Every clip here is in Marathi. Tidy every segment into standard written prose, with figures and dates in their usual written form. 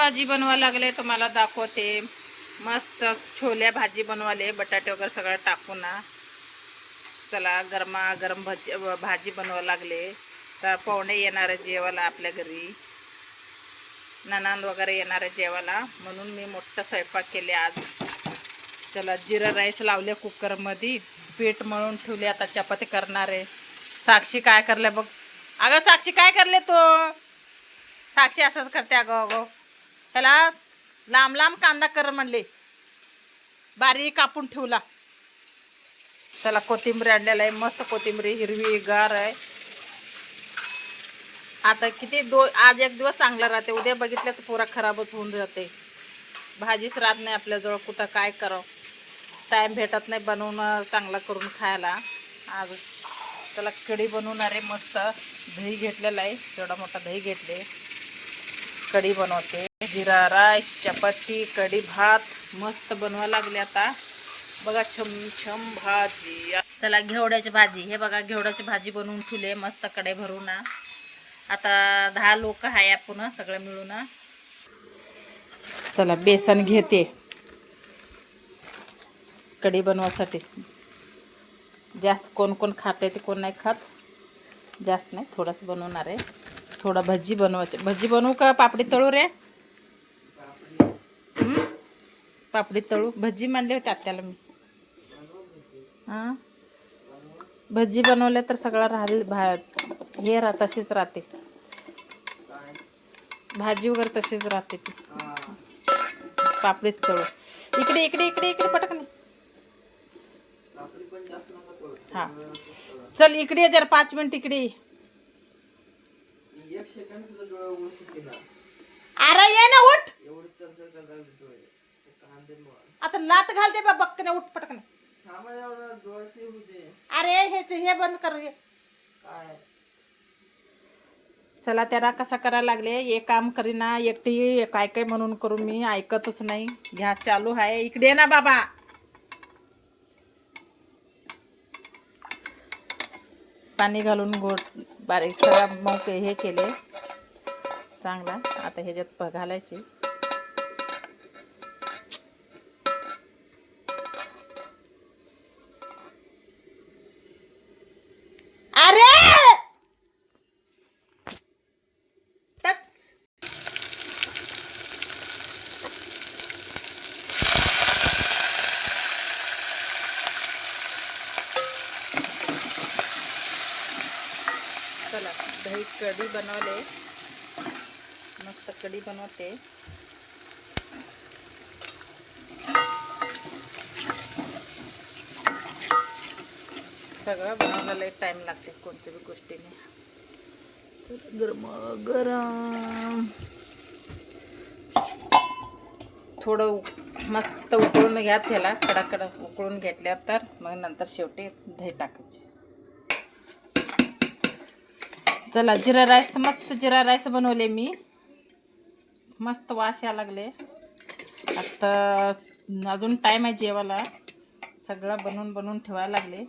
भाजी बनवा लागले तुम्हाला दाखवते. मस्त छोल्या भाजी बनवाले, बटाटे वगैरे सगळं टाकून ना. चला गरमागरम भाजी बनवा लागले. तर पाहुणे येणार आहे जेवायला आपल्या घरी, नणंद वगैरे येणार आहे जेवायला, म्हणून मी मोठं स्वयंपाक केले आज. चला जिरा राईस लावले कुकरमध्ये, पीठ मळून ठेवले, आता चपाती करणार आहे. साक्षी काय करले बघ. अगं साक्षी काय करले तो. साक्षी असंच करते अगं अगं. ह्याला लांब लांब कांदा कर म्हणले, बारीक कापून ठेवला. चला कोथिंबीर आणलेला आहे, मस्त कोथिंबीर हिरवी गार आहे. आता किती आज एक दिवस चांगला राहते, उद्या बघितलं तर पुरा खराबच होऊन जाते. भाजीच राहत नाही आपल्याजवळ, कुठं काय करावं, टाईम भेटत नाही बनवून चांगला करून खायला. आज त्याला कढी बनवणार आहे. मस्त दही घेतलेला आहे, एवढा मोठा दही घेतले, कढी बनवते. जिरा राईस, चपाती, कढी, भात मस्त बनवा लागले. आता बघा छमछम भाजी. त्याला घेवड्याची भाजी, हे बघा घेवड्याची भाजी बनवून ठेवले मस्त कढई भरून. आता 10 लोक आहे आपण सगळं मिळून. चला बेसन घेते कढी बनवासाठी. जास्त कोण कोण खाते ते कोण नाही खात, जास्त नाही, थोडंच बनवणार आहे. थोडा भजी बनवायचे. भजी बनवू का पापडी तळू रे. पापडी तळू. भजी म्हणले होते आत्याला मी. हां भजी बनवले तर सगळं हे तशीच राहते, भाजी वगैरे तशीच राहते ती. पापडीच तळू. इकडे इकडे इकडे इकडे पटकन. हां चल इकडे जर 5 मिनिट इकडे. अरे ये ना उठ. आता लात घालते बा बक्कने. उठ पटकन. अरे हे बंद कर. चला त्याला कसा करायला लागले. एक काम करीना एकटी, काय काय म्हणून करून मी ऐकतच नाही. घ्या चालू आहे. इकडे ना बाबा. पाणी घालून गोड बारीक सगळा मग हे केले चांगला. आता ह्याच्यात घालायचे. अरे चला दही कढी बनवले, मस्त कढी बनवते. सगळं बनवायला टाइम लागते कोणत्या बी गोष्टीने. गरम गरम थोडं मस्त उकळून घ्या त्याला, कडाकडा उकळून घेतल्यावर तर मग नंतर शेवटी दही टाकायचे. चला जिरा राईस, मस्त जिरा राईस बनवले मी. मस्त वास या लागले. आता अजून टाईम आहे जेवायला. सगळं बनवून ठेवायला लागले.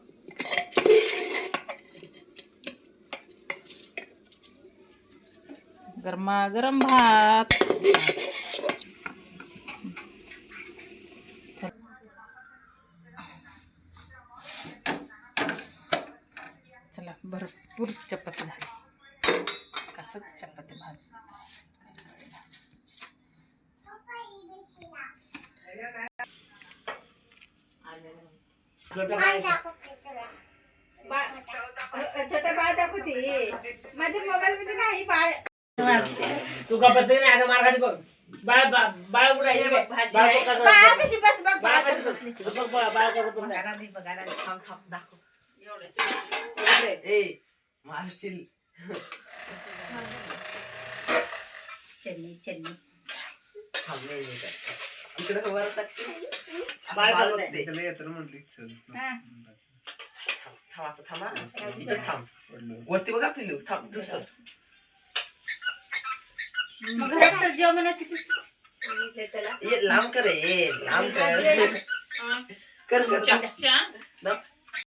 गरमागरम भात. चला भरपूर चपाती झाली. कसं चपाती भाजी. छोटा बाळ दाखवते माझ्या मोबाईल मध्ये नाही. बाळ तू का बस नाही आता मार्गाने बघ. बाळ बाळ कुठे आहे बाळ कशी बस बघ. बाळ करतो बघायला थांब थांब दाखव. ए मारशील. चन्नी चन्नी थांबले इकडे वर साक्षी. बाळ करते त्याला येतं म्हटली चल. थांब असं थांबा. इथंच थांब. वरती बघ आपली लोक. थांब दुसरं. मग घरात तर जेवणाची सांगितलं त्याला. ये लांब कर. लांब कर. कर कर.